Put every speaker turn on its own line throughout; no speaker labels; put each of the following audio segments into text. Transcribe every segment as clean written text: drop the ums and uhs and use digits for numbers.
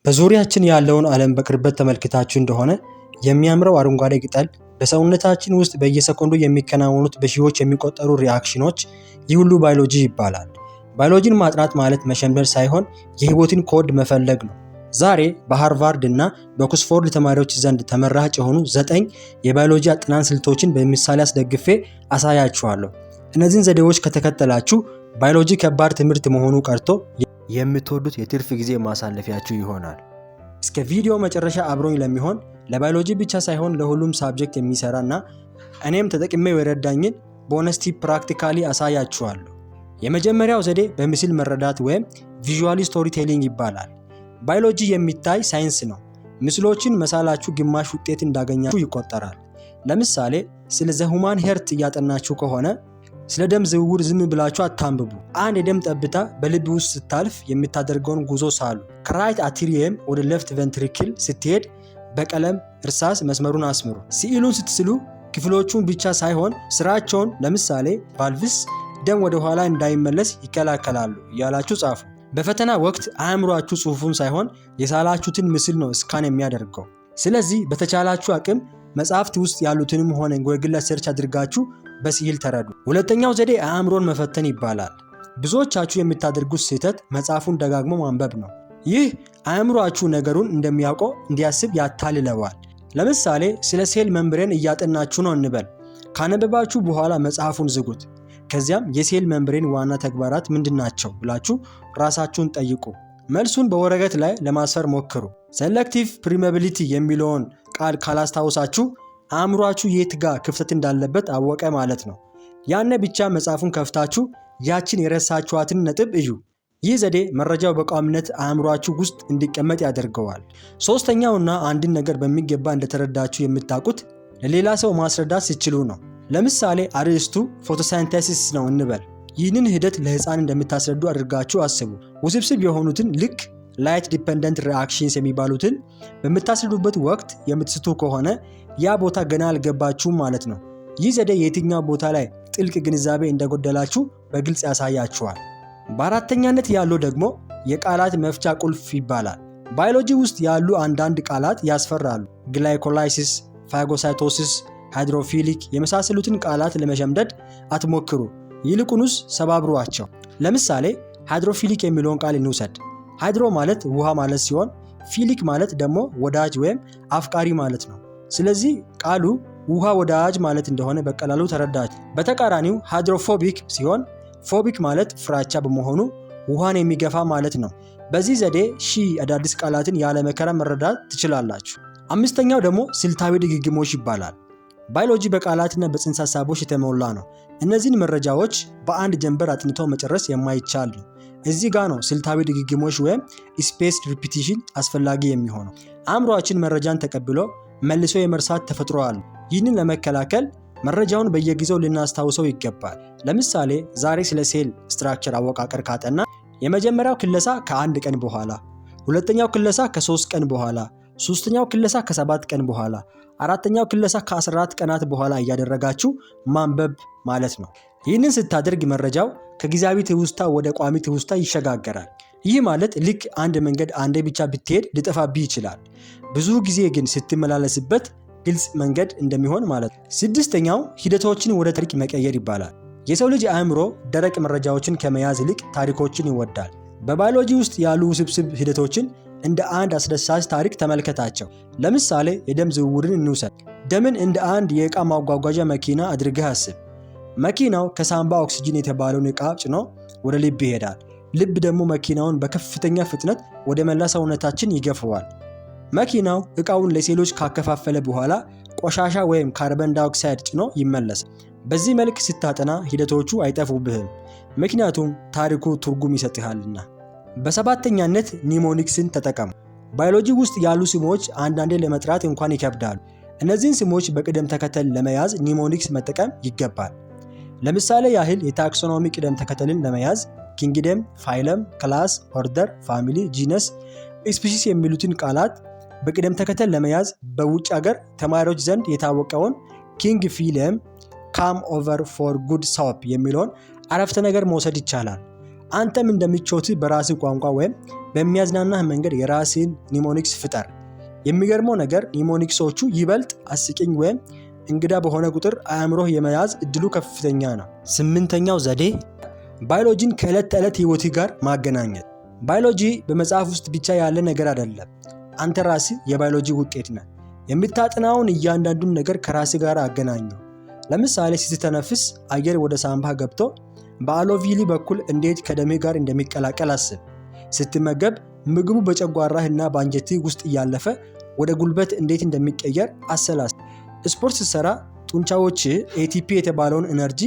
በዙሪያችን ያለውን ዓለም በቅርበት ተመልክታችሁ እንደሆነ የሚያምረው አረንጓዴ ቅጠል፣ በሰውነታችን ውስጥ በየሰኮንዱ የሚከናወኑት በሺዎች የሚቆጠሩ ሪአክሽኖች፣ ይህ ሁሉ ባዮሎጂ ይባላል። ባዮሎጂን ማጥናት ማለት መሸምደድ ሳይሆን የህይወትን ኮድ መፈለግ ነው። ዛሬ በሃርቫርድ እና በኦክስፎርድ ተማሪዎች ዘንድ ተመራጭ የሆኑ 9 የባዮሎጂ አጥናን ስልቶችን በምሳሌ አስደግፌ አሳያችኋለሁ። እነዚህን ዘዴዎች ከተከተላችሁ ባዮሎጂ ከባድ ትምህርት መሆኑ ቀርቶ የምትወዱት የትርፍ ጊዜ ማሳለፊያችሁ ይሆናል። እስከ ቪዲዮ መጨረሻ አብሮኝ ለሚሆን ለባዮሎጂ ብቻ ሳይሆን ለሁሉም ሳብጀክት የሚሰራ እና እኔም ተጠቅሜው የረዳኝን ቦነስ ቲፕ ፕራክቲካሊ አሳያችኋለሁ። የመጀመሪያው ዘዴ በምስል መረዳት ወይም ቪዥዋል ስቶሪ ቴሊንግ ይባላል። ባዮሎጂ የሚታይ ሳይንስ ነው። ምስሎችን መሳላችሁ ግማሽ ውጤት እንዳገኛችሁ ይቆጠራል። ለምሳሌ ስለ ዘ ሁማን ሄርት እያጠናችሁ ከሆነ ስለ ደም ዝውውር ዝም ብላችሁ አታንብቡ። አንድ የደም ጠብታ በልብ ውስጥ ስታልፍ የምታደርገውን ጉዞ ሳሉ። ከራይት አትሪየም ወደ ሌፍት ቬንትሪክል ስትሄድ በቀለም እርሳስ መስመሩን አስምሩ። ስዕሉን ስትስሉ ክፍሎቹን ብቻ ሳይሆን ስራቸውን፣ ለምሳሌ ቫልቭስ ደም ወደ ኋላ እንዳይመለስ ይከላከላሉ እያላችሁ ጻፉ። በፈተና ወቅት አእምሯችሁ ጽሑፉን ሳይሆን የሳላችሁትን ምስል ነው ስካን የሚያደርገው። ስለዚህ በተቻላችሁ አቅም መጽሐፍት ውስጥ ያሉትንም ሆነ ጎግል ሰርች አድርጋችሁ በስዕል ተረዱ። ሁለተኛው ዘዴ አእምሮን መፈተን ይባላል። ብዙዎቻችሁ የምታደርጉት ስህተት መጽሐፉን ደጋግሞ ማንበብ ነው። ይህ አእምሯችሁ ነገሩን እንደሚያውቀው እንዲያስብ ያታልለዋል። ለምሳሌ ስለ ሴል መምብሬን እያጠናችሁ ነው እንበል። ካነበባችሁ በኋላ መጽሐፉን ዝጉት። ከዚያም የሴል መምብሬን ዋና ተግባራት ምንድናቸው ብላችሁ ራሳችሁን ጠይቁ። መልሱን በወረቀት ላይ ለማስፈር ሞክሩ። ሴሌክቲቭ ፕሪሜቢሊቲ የሚለውን ቃል ካላስታውሳችሁ አእምሯችሁ የት ጋር ክፍተት እንዳለበት አወቀ ማለት ነው። ያነ ብቻ መጽሐፉን ከፍታችሁ ያችን የረሳችኋትን ነጥብ እዩ። ይህ ዘዴ መረጃው በቋሚነት አእምሯችሁ ውስጥ እንዲቀመጥ ያደርገዋል። ሶስተኛውና አንድን ነገር በሚገባ እንደተረዳችሁ የምታውቁት ለሌላ ሰው ማስረዳት ሲችሉ ነው። ለምሳሌ አርዕስቱ ፎቶሳይንተሲስ ነው እንበል። ይህንን ሂደት ለህፃን እንደምታስረዱ አድርጋችሁ አስቡ። ውስብስብ የሆኑትን ልክ ላይት ዲፔንደንት ሪአክሽንስ የሚባሉትን በምታስረዱበት ወቅት የምትስቱ ከሆነ ያ ቦታ ገና አልገባችሁም ማለት ነው። ይህ ዘዴ የትኛው ቦታ ላይ ጥልቅ ግንዛቤ እንደጎደላችሁ በግልጽ ያሳያችኋል። በአራተኛነት ያለው ደግሞ የቃላት መፍቻ ቁልፍ ይባላል። ባዮሎጂ ውስጥ ያሉ አንዳንድ ቃላት ያስፈራሉ። ግላይኮላይሲስ፣ ፋጎሳይቶሲስ፣ ሃይድሮፊሊክ የመሳሰሉትን ቃላት ለመሸምደድ አትሞክሩ። ይልቁንስ ሰባብሯቸው። ለምሳሌ ሃይድሮፊሊክ የሚለውን ቃል እንውሰድ። ሃይድሮ ማለት ውሃ ማለት ሲሆን ፊሊክ ማለት ደግሞ ወዳጅ ወይም አፍቃሪ ማለት ነው። ስለዚህ ቃሉ ውሃ ወዳጅ ማለት እንደሆነ በቀላሉ ተረዳችሁ። በተቃራኒው ሃይድሮፎቢክ ሲሆን ፎቢክ ማለት ፍራቻ በመሆኑ ውሃን የሚገፋ ማለት ነው። በዚህ ዘዴ አዳዲስ ቃላትን ያለ መከራ መረዳት ትችላላችሁ። አምስተኛው ደግሞ ስልታዊ ድግግሞሽ ይባላል። ባዮሎጂ በቃላትና በጽንሰ ሀሳቦች የተሞላ ነው። እነዚህን መረጃዎች በአንድ ጀንበር አጥንቶ መጨረስ የማይቻል ነው። እዚህ ጋር ነው ስልታዊ ድግግሞሽ ወይም ስፔስድ ሪፒቲሽን አስፈላጊ የሚሆነው። አእምሯችን መረጃን ተቀብሎ መልሶ የመርሳት ተፈጥሮ አለ። ይህንን ለመከላከል መረጃውን በየጊዜው ልናስታውሰው ይገባል። ለምሳሌ ዛሬ ስለ ሴል ስትራክቸር አወቃቀር ካጠና የመጀመሪያው ክለሳ ከ1 ቀን በኋላ፣ ሁለተኛው ክለሳ ከ3 ቀን በኋላ፣ ሶስተኛው ክለሳ ከ7 ቀን በኋላ፣ አራተኛው ክለሳ ከ14 ቀናት በኋላ እያደረጋችሁ ማንበብ ማለት ነው። ይህንን ስታደርግ መረጃው ከጊዜያዊ ትውስታ ወደ ቋሚ ትውስታ ይሸጋገራል። ይህ ማለት ልክ አንድ መንገድ አንዴ ብቻ ብትሄድ ሊጠፋብህ ይችላል። ብዙ ጊዜ ግን ስትመላለስበት ግልጽ መንገድ እንደሚሆን ማለት ነው። ስድስተኛው ሂደቶችን ወደ ታሪክ መቀየር ይባላል። የሰው ልጅ አእምሮ ደረቅ መረጃዎችን ከመያዝ ይልቅ ታሪኮችን ይወዳል። በባዮሎጂ ውስጥ ያሉ ውስብስብ ሂደቶችን እንደ አንድ አስደሳች ታሪክ ተመልከታቸው። ለምሳሌ የደም ዝውውርን እንውሰድ። ደምን እንደ አንድ የዕቃ ማጓጓዣ መኪና አድርገህ አስብ። መኪናው ከሳምባ ኦክሲጅን የተባለውን ዕቃ ጭኖ ወደ ልብ ይሄዳል። ልብ ደግሞ መኪናውን በከፍተኛ ፍጥነት ወደ መላ ሰውነታችን ይገፈዋል። መኪናው ዕቃውን ለሴሎች ካከፋፈለ በኋላ ቆሻሻ ወይም ካርበን ዳይኦክሳይድ ጭኖ ይመለሳል። በዚህ መልክ ስታጠና ሂደቶቹ አይጠፉብህም፣ ምክንያቱም ታሪኩ ትርጉም ይሰጥሃልና። በሰባተኛነት ኒሞኒክስን ተጠቀሙ። ባዮሎጂ ውስጥ ያሉ ስሞች አንዳንዴ ለመጥራት እንኳን ይከብዳሉ። እነዚህን ስሞች በቅደም ተከተል ለመያዝ ኒሞኒክስ መጠቀም ይገባል። ለምሳሌ ያህል የታክሶኖሚ ቅደም ተከተልን ለመያዝ ኪንግደም፣ ፋይለም፣ ክላስ፣ ኦርደር፣ ፋሚሊ፣ ጂነስ፣ ስፒሲስ የሚሉትን ቃላት በቅደም ተከተል ለመያዝ በውጭ ሀገር ተማሪዎች ዘንድ የታወቀውን ኪንግ ፊለም ካም ኦቨር ፎር ጉድ ሳፕ የሚለውን አረፍተ ነገር መውሰድ ይቻላል። አንተም እንደምቾት በራስ ቋንቋ ወይም በሚያዝናናህ መንገድ የራስህን ኒሞኒክስ ፍጠር። የሚገርመው ነገር ኒሞኒክሶቹ ይበልጥ አስቂኝ ወይም እንግዳ በሆነ ቁጥር አእምሮህ የመያዝ እድሉ ከፍተኛ ነው። 8ኛው ዘዴ ባዮሎጂን ከዕለት ተዕለት ህይወትህ ጋር ማገናኘት። ባዮሎጂ በመጽሐፍ ውስጥ ብቻ ያለ ነገር አይደለም። አንተ ራስህ የባዮሎጂ ውጤት ነህ። የምታጠናውን እያንዳንዱን ነገር ከራስህ ጋር አገናኘው። ለምሳሌ ስትተነፍስ አየር ወደ ሳምባህ ገብቶ በአሎቪሊ በኩል እንዴት ከደምህ ጋር እንደሚቀላቀል አስብ። ስትመገብ ምግቡ በጨጓራህና በአንጀትህ ውስጥ እያለፈ ወደ ጉልበት እንዴት እንደሚቀየር አሰላስል። ስፖርት ስትሰራ ጡንቻዎችህ ኤቲፒ የተባለውን ኤነርጂ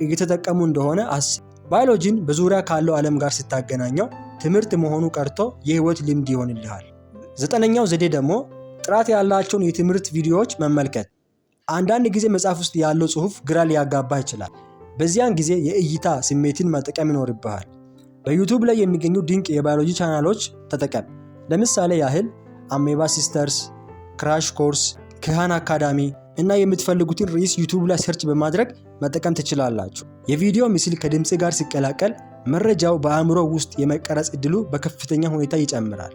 እየተጠቀሙ እንደሆነ አስብ። ባዮሎጂን በዙሪያ ካለው ዓለም ጋር ስታገናኘው ትምህርት መሆኑ ቀርቶ የህይወት ልምድ ይሆንልሃል። 9ኛው ዘዴ ደግሞ ጥራት ያላቸውን የትምህርት ቪዲዮዎች መመልከት። አንዳንድ ጊዜ መጽሐፍ ውስጥ ያለው ጽሑፍ ግራ ሊያጋባህ ይችላል። በዚያን ጊዜ የእይታ ስሜትን መጠቀም ይኖርብሃል። በዩቲዩብ ላይ የሚገኙ ድንቅ የባዮሎጂ ቻናሎች ተጠቀም። ለምሳሌ ያህል አሜባ ሲስተርስ፣ ክራሽ ኮርስ፣ ክሃን አካዳሚ እና የምትፈልጉትን ርዕስ ዩቲዩብ ላይ ሰርች በማድረግ መጠቀም ትችላላችሁ። የቪዲዮ ምስል ከድምጽ ጋር ሲቀላቀል መረጃው በአእምሮ ውስጥ የመቀረጽ እድሉ በከፍተኛ ሁኔታ ይጨምራል።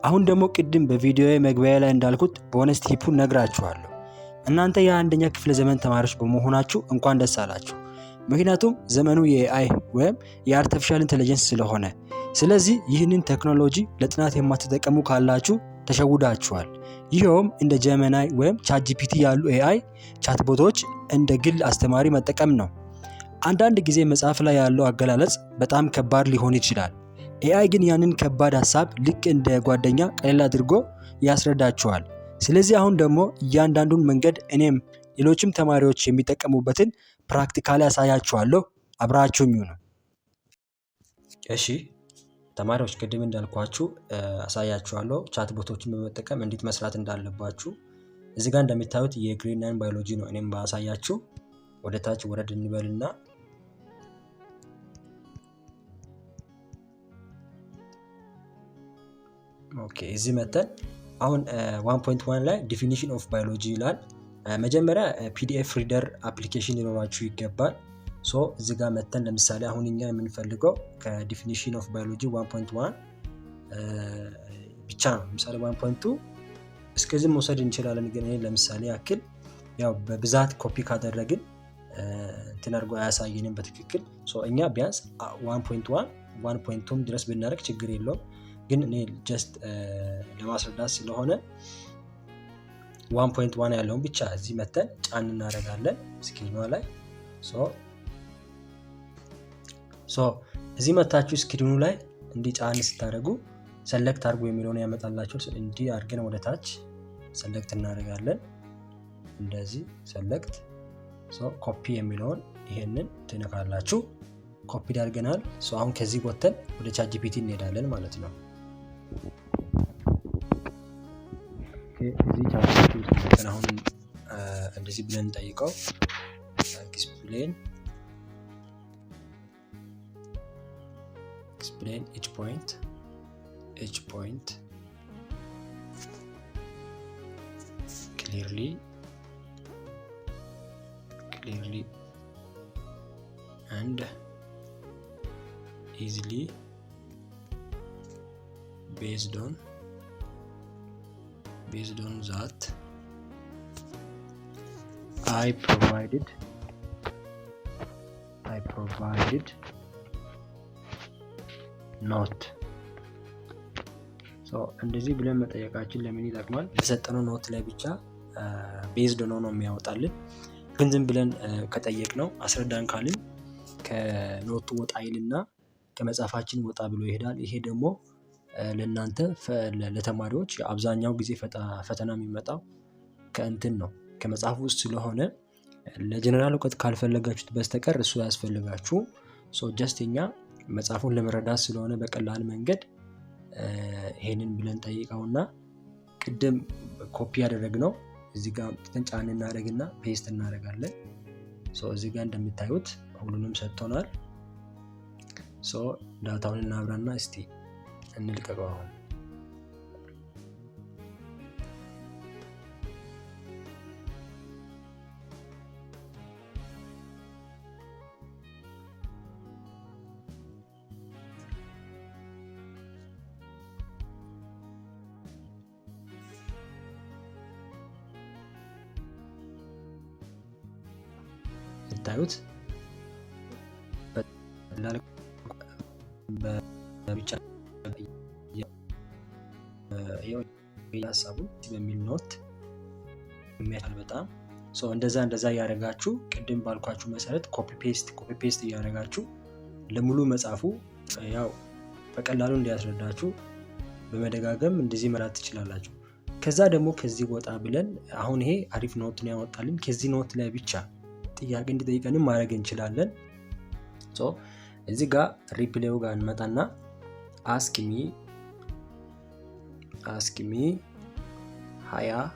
አሁን ደግሞ ቅድም በቪዲዮ መግቢያ ላይ እንዳልኩት ቦነስ ቲፑን ነግራችኋለሁ። እናንተ የ1ኛ ክፍለ ዘመን ተማሪዎች በመሆናችሁ እንኳን ደስ አላችሁ። ምክንያቱም ዘመኑ የኤአይ ወይም የአርቲፊሻል ኢንተለጀንስ ስለሆነ። ስለዚህ ይህንን ቴክኖሎጂ ለጥናት የማትጠቀሙ ካላችሁ ተሸውዳችኋል። ይኸውም እንደ ጀሚናይ ወይም ቻትጂፒቲ ያሉ ኤአይ ቻትቦቶች እንደ ግል አስተማሪ መጠቀም ነው። አንዳንድ ጊዜ መጽሐፍ ላይ ያለው አገላለጽ በጣም ከባድ ሊሆን ይችላል። ኤአይ ግን ያንን ከባድ ሐሳብ ልክ እንደ ጓደኛ ቀለል አድርጎ ያስረዳችኋል። ስለዚህ አሁን ደግሞ እያንዳንዱን መንገድ እኔም ሌሎችም ተማሪዎች የሚጠቀሙበትን ፕራክቲካሊ ያሳያችኋለሁ። አብራችሁኝ ነው። እሺ ተማሪዎች ቅድም እንዳልኳችሁ አሳያችኋለሁ ቻት ቦቶችን በመጠቀም እንዴት መስራት እንዳለባችሁ። እዚህ ጋር እንደምታዩት የግሬድ 9 ባዮሎጂ ነው እኔም ባሳያችሁ። ወደ ታች ወረድ እንበልና ኦኬ እዚህ መተን አሁን 1.1 ላይ ዲፊኒሽን ኦፍ ባዮሎጂ ይላል። መጀመሪያ ፒዲኤፍ ሪደር አፕሊኬሽን ሊኖራችሁ ይገባል። ሶ እዚህ ጋር መተን ለምሳሌ አሁን እኛ የምንፈልገው ከዲፊኒሽን ኦፍ ባዮሎጂ 1.1 ብቻ ነው። ለምሳሌ 1.2 እስከዚህ መውሰድ እንችላለን። ግን እኔ ለምሳሌ ያክል ያው በብዛት ኮፒ ካደረግን እንትን አድርጎ አያሳየንም በትክክል። ሶ እኛ ቢያንስ 1.1 1.2 ድረስ ብናደርግ ችግር የለውም። ግን እኔ ጀስት ለማስረዳት ስለሆነ 1.1 ያለውን ብቻ እዚህ መተን ጫን እናደርጋለን ስክሪኗ ላይ። ሶ እዚህ መታችሁ ስክሪኑ ላይ እንዲህ ጫን ስታደርጉ ሰሌክት አድርጉ የሚለውን ያመጣላችሁ። እንዲህ አድርገን ወደ ታች ሰሌክት እናደርጋለን። እንደዚህ ሰሌክት። ኮፒ የሚለውን ይሄንን ትነካላችሁ። ኮፒ አድርገናል። አሁን ከዚህ ወተን ወደ ቻትጂፒቲ እንሄዳለን ማለት ነው። እዚህ ቻትጂፒቲ ውስጥ አሁን እንደዚህ ብለን እንጠይቀው explain each point clearly and easily based on that I provided ኖት። እንደዚህ ብለን መጠየቃችን ለምን ይጠቅማል? በሰጠነው ኖት ላይ ብቻ ቤዝድ ሆኖ ነው የሚያወጣልን። ግን ዝም ብለን ከጠየቅነው አስረዳን ካልን ከኖቱ ወጣ ይልና ከመጽሐፋችን ወጣ ብሎ ይሄዳል። ይሄ ደግሞ ለእናንተ ለተማሪዎች አብዛኛው ጊዜ ፈተና የሚመጣው ከእንትን ነው ከመጽሐፍ ውስጥ ስለሆነ ለጀነራል እውቀት ካልፈለጋችሁት በስተቀር እሱ ያስፈልጋችሁ። ጀስት እኛ መጽሐፉን ለመረዳት ስለሆነ በቀላል መንገድ ይሄንን ብለን ጠይቀውና ቅድም ኮፒ ያደረግነው እዚህ ጋር ጫን እናደርግና ፔስት እናደርጋለን። እዚህ ጋር እንደምታዩት ሁሉንም ሰጥቶናል። ዳታውን እናብራና እስቲ እንልቀቀው። አሁን ታዩት በብቻ ሀሳቡ በሚል ኖት የሚያል በጣም እንደዛ ያደረጋችሁ ቅድም ባልኳችሁ መሰረት ኮፒ ፔስት እያደረጋችሁ ለሙሉ መጻፉ ያው በቀላሉ እንዲያስረዳችሁ በመደጋገም እንደዚህ መራት ትችላላችሁ። ከዛ ደግሞ ከዚህ ወጣ ብለን አሁን ይሄ አሪፍ ኖት ነው ያወጣልን። ከዚህ ኖት ላይ ብቻ ጥያቄ እንዲጠይቀንም ማድረግ እንችላለን። እዚህ ጋር ሪፕሌው ጋር እንመጣና ask me 20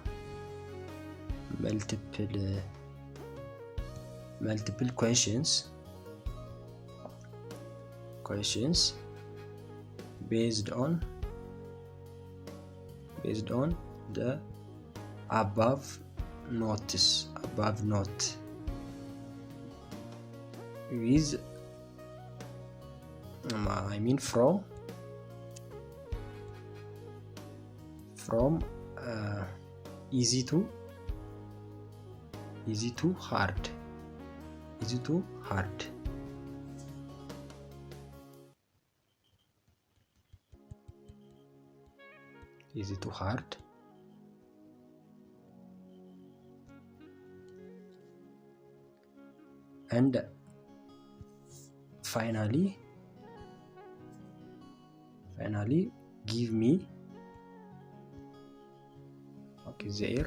multiple questions based on the above note with from easy to hard. And finally give me their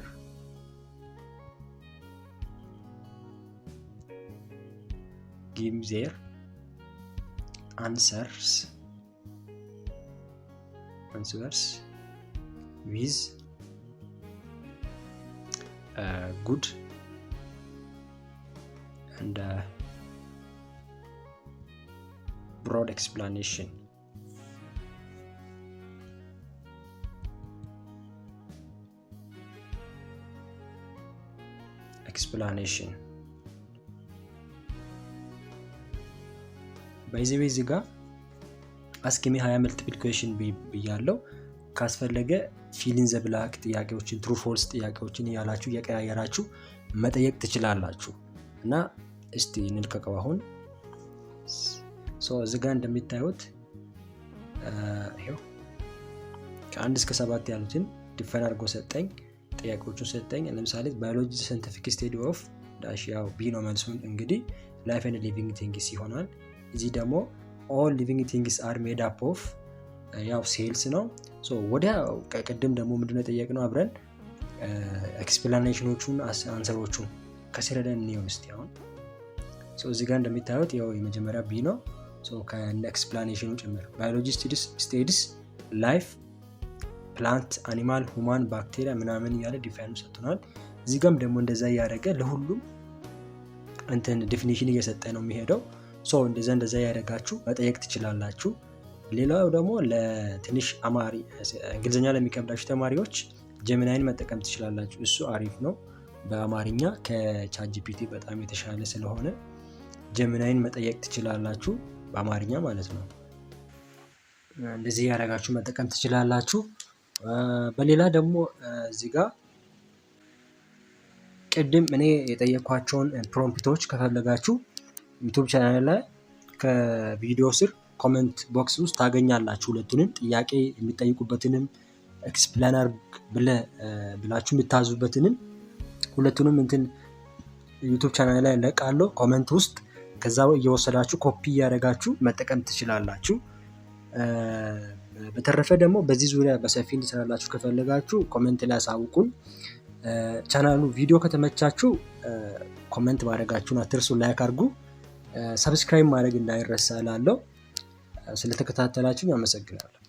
answers with good and broad explanation. በዚህ ጋር ask me 20 multiple question ብያለሁ። ካስፈለገ fill in the blank ጥያቄዎችን true false ጥያቄዎችን ያላችሁ የቀያየራችሁ መጠየቅ ትችላላችሁ። እና እስቲ እንልቀቀው አሁን። እዚህ ጋር እንደምታዩት ይሄው ከ1 እስከ 7 ያሉትን ዲፋይን አድርጎ ሰጠኝ። ጥያቄዎቹን ሰጠኝ። ለምሳሌ ባዮሎጂ ሳይንቲፊክ ስቴዲ ኦፍ ዳሽ ያው ቢ ነው መልሱን። እንግዲህ ላይፍ ኤንድ ሊቪንግ ቲንግስ ይሆናል። እዚህ ደግሞ ኦል ሊቪንግ ቲንግስ አር ሜድ አፕ ኦፍ ያው ሴልስ ነው። ወዲያ ቅድም ደግሞ ምንድነው የጠየቅነው አብረን ኤክስፕላኔሽኖቹን አንሰሮቹን ከስረደን ነው እስቲ አሁን እዚህ ጋር እንደምታዩት ያው የመጀመሪያ ቢ ነው። ከነ ኤክስፕላኔሽኑ ጭምር ባዮሎጂ ስቴዲስ ላይፍ ፕላንት አኒማል ሁማን ባክቴሪያ ምናምን እያለ ዲፋይን ሰጥቶናል። እዚህ ጋርም ደግሞ እንደዛ ያደረገ ለሁሉም እንትን ዲፊኒሽን እየሰጠ ነው የሚሄደው። እንደዛ ያደረጋችሁ መጠየቅ ትችላላችሁ። ሌላው ደግሞ ለትንሽ እንግሊዝኛ ለሚከብዳችሁ ተማሪዎች ጀሚናይን መጠቀም ትችላላችሁ። እሱ አሪፍ ነው በአማርኛ ከቻትጂፒቲ በጣም የተሻለ ስለሆነ ጀሚናይን መጠየቅ ትችላላችሁ በአማርኛ ማለት ነው። እንደዚህ ያደረጋችሁ መጠቀም ትችላላችሁ። በሌላ ደግሞ እዚህ ጋር ቅድም እኔ የጠየኳቸውን ፕሮምፕቶች ከፈለጋችሁ ዩቲዩብ ቻናል ላይ ከቪዲዮ ስር ኮሜንት ቦክስ ውስጥ ታገኛላችሁ። ሁለቱንም ጥያቄ የሚጠይቁበትንም ኤክስፕሌነር ብላችሁ የምታዙበትንም ሁለቱንም እንትን ዩቲዩብ ቻናል ላይ ለቃለሁ ኮሜንት ውስጥ። ከዛ እየወሰዳችሁ ኮፒ እያደረጋችሁ መጠቀም ትችላላችሁ። በተረፈ ደግሞ በዚህ ዙሪያ በሰፊ እንድሰራላችሁ ከፈለጋችሁ ኮሜንት ላይ አሳውቁን። ቻናሉ ቪዲዮ ከተመቻችሁ ኮሜንት ማድረጋችሁን አትርሱ፣ ላይክ አድርጉ፣ ሰብስክራይብ ማድረግ እንዳይረሳ እላለሁ። ስለተከታተላችሁ አመሰግናለሁ።